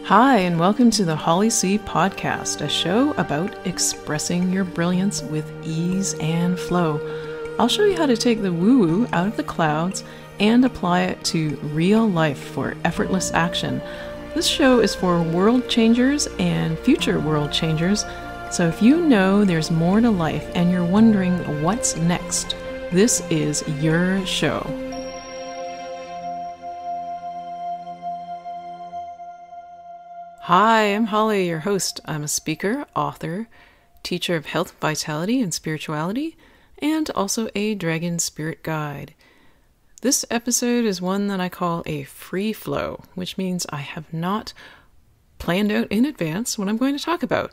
Hi, and welcome to the Holly C Podcast, a show about expressing your brilliance with ease and flow. I'll show you how to take the woo-woo out of the clouds and apply it to real life for effortless action. This show is for world changers and future world changers, so if you know there's more to life and you're wondering what's next, this is your show. Hi, I'm Holly, your host. I'm a speaker, author, teacher of health, vitality, and spirituality, and also a dragon spirit guide. This episode is one that I call a free flow, which means I have not planned out in advance what I'm going to talk about.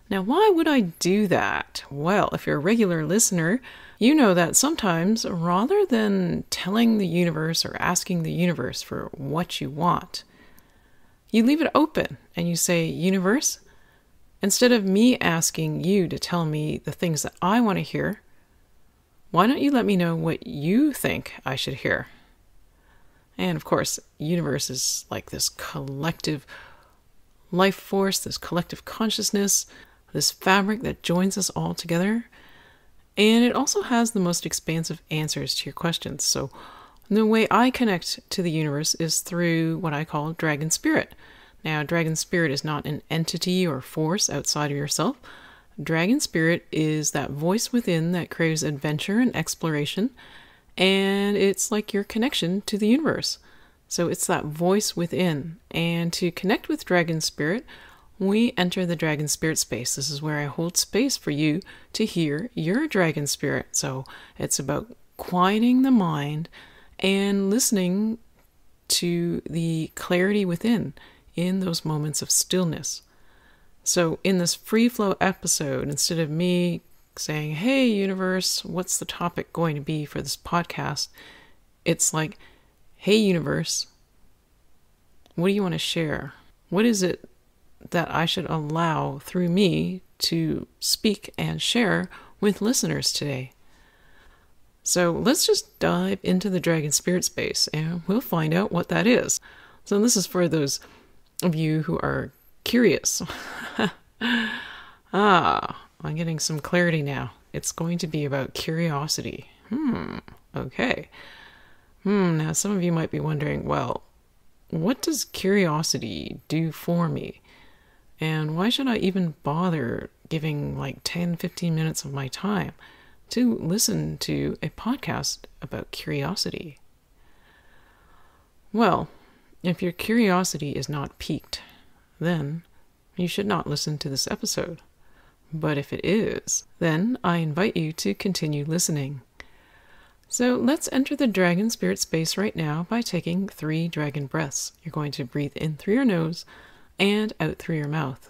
Now, why would I do that? Well, if you're a regular listener, you know that sometimes, rather than telling the universe or asking the universe for what you want, you leave it open and you say, universe, instead of me asking you to tell me the things that I want to hear, why don't you let me know what you think I should hear? And of course, universe is like this collective life force, this collective consciousness, this fabric that joins us all together. And it also has the most expansive answers to your questions. So the way I connect to the universe is through what I call dragon spirit. Now, dragon spirit is not an entity or force outside of yourself. Dragon spirit is that voice within that craves adventure and exploration, and it's like your connection to the universe. So it's that voice within. And to connect with dragon spirit, we enter the dragon spirit space. This is where I hold space for you to hear your dragon spirit. So it's about quieting the mind and listening to the clarity within in those moments of stillness. So in this free flow episode, instead of me saying, hey, universe, what's the topic going to be for this podcast? It's like, hey, universe, what do you want to share? What is it that I should allow through me to speak and share with listeners today? So let's just dive into the dragon spirit space and we'll find out what that is. So this is for those of you who are curious. I'm getting some clarity now. It's going to be about curiosity. Okay. Now some of you might be wondering, well, what does curiosity do for me? And why should I even bother giving like 10, 15 minutes of my time to listen to a podcast about curiosity? Well, if your curiosity is not piqued, then you should not listen to this episode. But if it is, then I invite you to continue listening. So let's enter the dragon spirit space right now by taking 3 dragon breaths. You're going to breathe in through your nose and out through your mouth.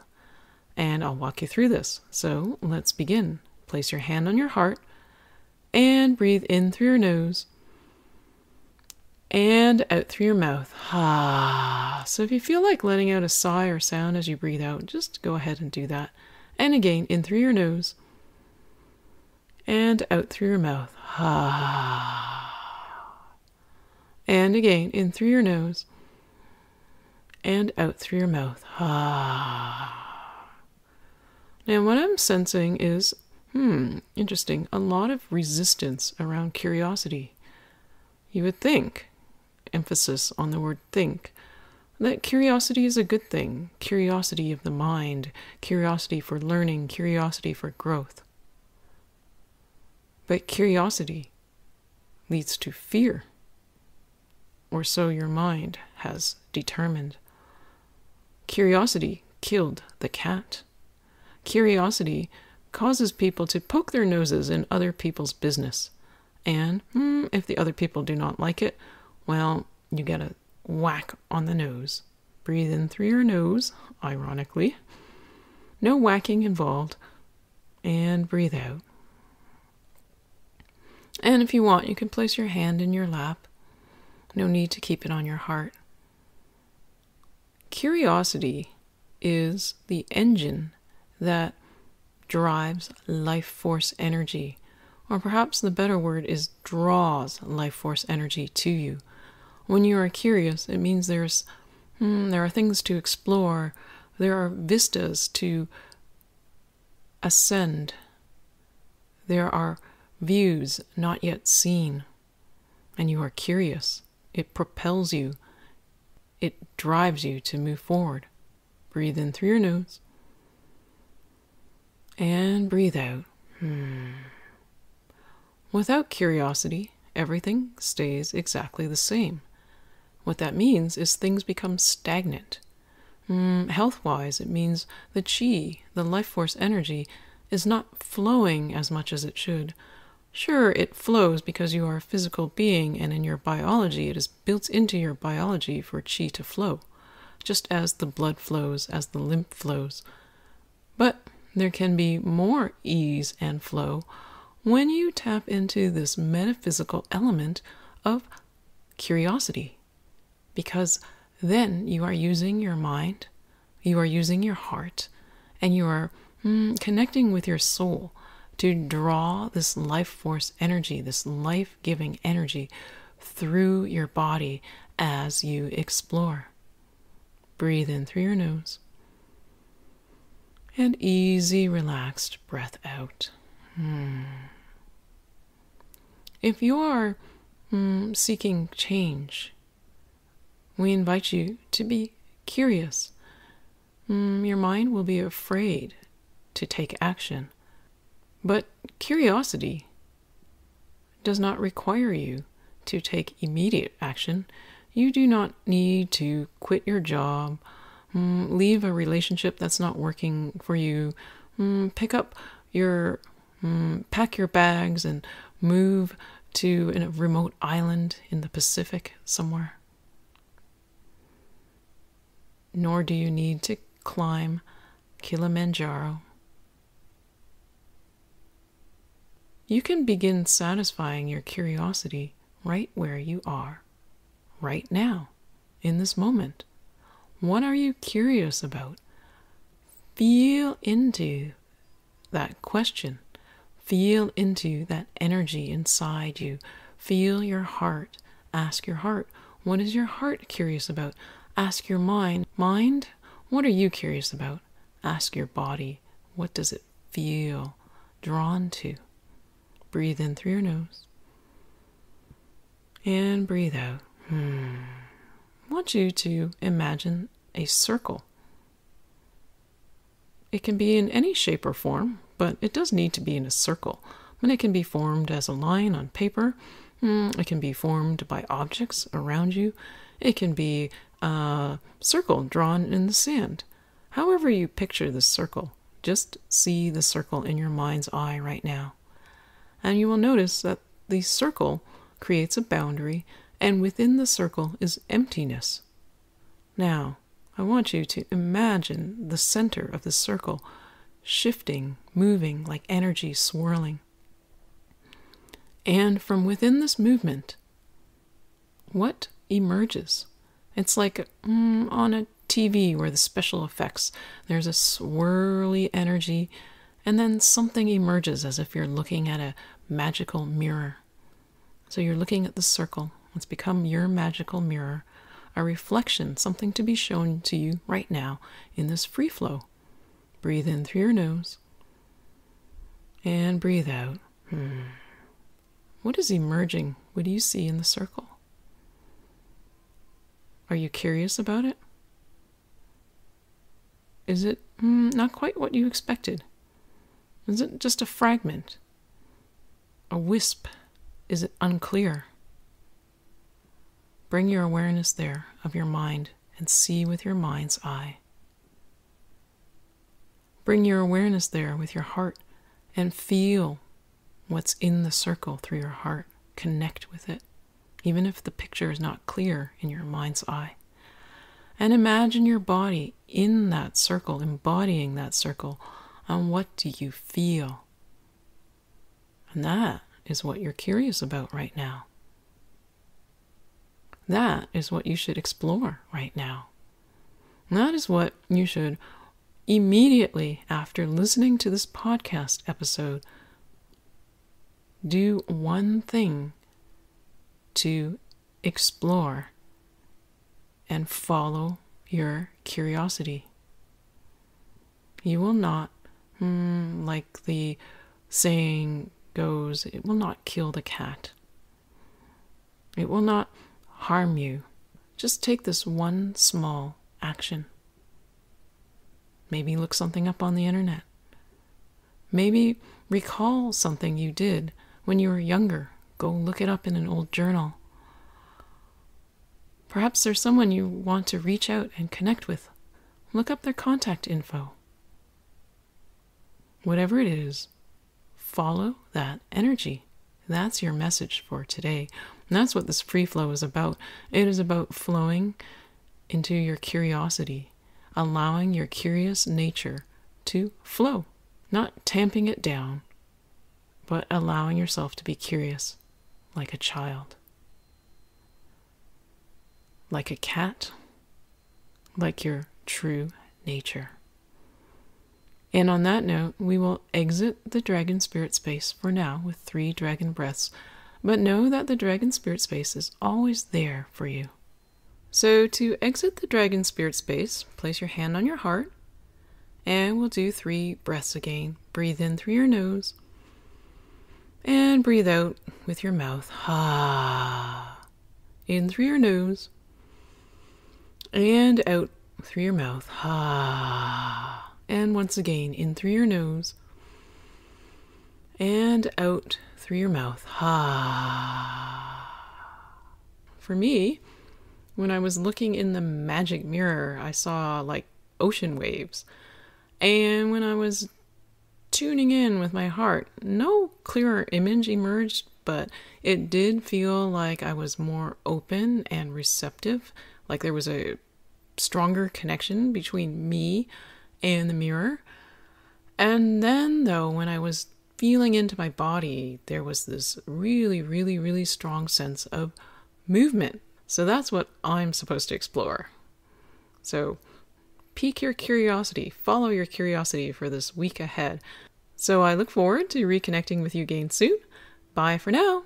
And I'll walk you through this. So let's begin. Place your hand on your heart and breathe in through your nose and out through your mouth. So if you feel like letting out a sigh or sound as you breathe out, just go ahead and do that. And again, in through your nose and out through your mouth. And again, in through your nose and out through your mouth. Now what I'm sensing is, interesting, a lot of resistance around curiosity. You would think, emphasis on the word think, that curiosity is a good thing. Curiosity of the mind, curiosity for learning, curiosity for growth. But curiosity leads to fear, or so your mind has determined. Curiosity killed the cat. Curiosity causes people to poke their noses in other people's business. And if the other people do not like it, well, you get a whack on the nose. Breathe in through your nose, ironically. No whacking involved. And breathe out. And if you want, you can place your hand in your lap. No need to keep it on your heart. Curiosity is the engine that drives life force energy. Or perhaps the better word is draws life force energy to you. When you are curious, it means there's There are things to explore. There are vistas to ascend. There are views not yet seen. And you are curious. It propels you. It drives you to move forward. Breathe in through your nose. And breathe out. Without curiosity, everything stays exactly the same. What that means is things become stagnant. Health-wise, it means the chi, the life force energy, is not flowing as much as it should. Sure, it flows because you are a physical being, and in your biology it is built into your biology for chi to flow, just as the blood flows, as the lymph flows. But there can be more ease and flow when you tap into this metaphysical element of curiosity, because then you are using your mind, you are using your heart, and you are connecting with your soul to draw this life force energy, this life-giving energy through your body as you explore. Breathe in through your nose. And easy, relaxed breath out. If you are seeking change, we invite you to be curious. Your mind will be afraid to take action, but curiosity does not require you to take immediate action. You do not need to quit your job, leave a relationship that's not working for you, pack your bags and move to a remote island in the Pacific somewhere. Nor do you need to climb Kilimanjaro. You can begin satisfying your curiosity right where you are, right now, in this moment. What are you curious about? Feel into that question. Feel into that energy inside you. Feel your heart. Ask your heart, what is your heart curious about? Ask your mind, what are you curious about? Ask your body, what does it feel drawn to? Breathe in through your nose. And breathe out. I want you to imagine a circle. It can be in any shape or form, but it does need to be in a circle. And it can be formed as a line on paper. It can be formed by objects around you. It can be a circle drawn in the sand. However you picture this circle, just see the circle in your mind's eye right now. And you will notice that the circle creates a boundary, and within the circle is emptiness. Now, I want you to imagine the center of the circle shifting, moving like energy swirling. And from within this movement, what emerges? It's like on a TV where the special effects, there's a swirly energy, and then something emerges as if you're looking at a magical mirror. So you're looking at the circle. It's become your magical mirror, a reflection, something to be shown to you right now in this free flow. Breathe in through your nose and breathe out. What is emerging? What do you see in the circle? Are you curious about it? Is it not quite what you expected? Is it just a fragment? A wisp? Is it unclear? Bring your awareness there of your mind and see with your mind's eye. Bring your awareness there with your heart and feel what's in the circle through your heart. Connect with it, even if the picture is not clear in your mind's eye. And imagine your body in that circle, embodying that circle. And what do you feel? And that is what you're curious about right now. That is what you should explore right now. And that is what you should immediately after listening to this podcast episode do one thing to explore and follow your curiosity. You will not, like the saying goes, it will not kill the cat. It will not harm you. Just take this one small action. Maybe look something up on the internet. Maybe recall something you did when you were younger. Go look it up in an old journal. Perhaps there's someone you want to reach out and connect with. Look up their contact info. Whatever it is, follow that energy. That's your message for today. And that's what this free flow is about. It is about flowing into your curiosity, allowing your curious nature to flow, not tamping it down, but allowing yourself to be curious like a child, like a cat, like your true nature. And on that note, we will exit the dragon spirit space for now with 3 dragon breaths, but know that the dragon spirit space is always there for you. So to exit the dragon spirit space, place your hand on your heart, and we'll do 3 breaths again. Breathe in through your nose, and breathe out with your mouth. Ha. In through your nose, and out through your mouth. Ha. And once again, in through your nose, and out through your mouth. Ha. For me, when I was looking in the magic mirror, I saw like ocean waves. And when I was tuning in with my heart, no clearer image emerged, but it did feel like I was more open and receptive, like there was a stronger connection between me and the mirror. And then, though, when I was feeling into my body, there was this really, really, really strong sense of movement. So that's what I'm supposed to explore. So pique your curiosity, follow your curiosity for this week ahead. So I look forward to reconnecting with you again soon. Bye for now.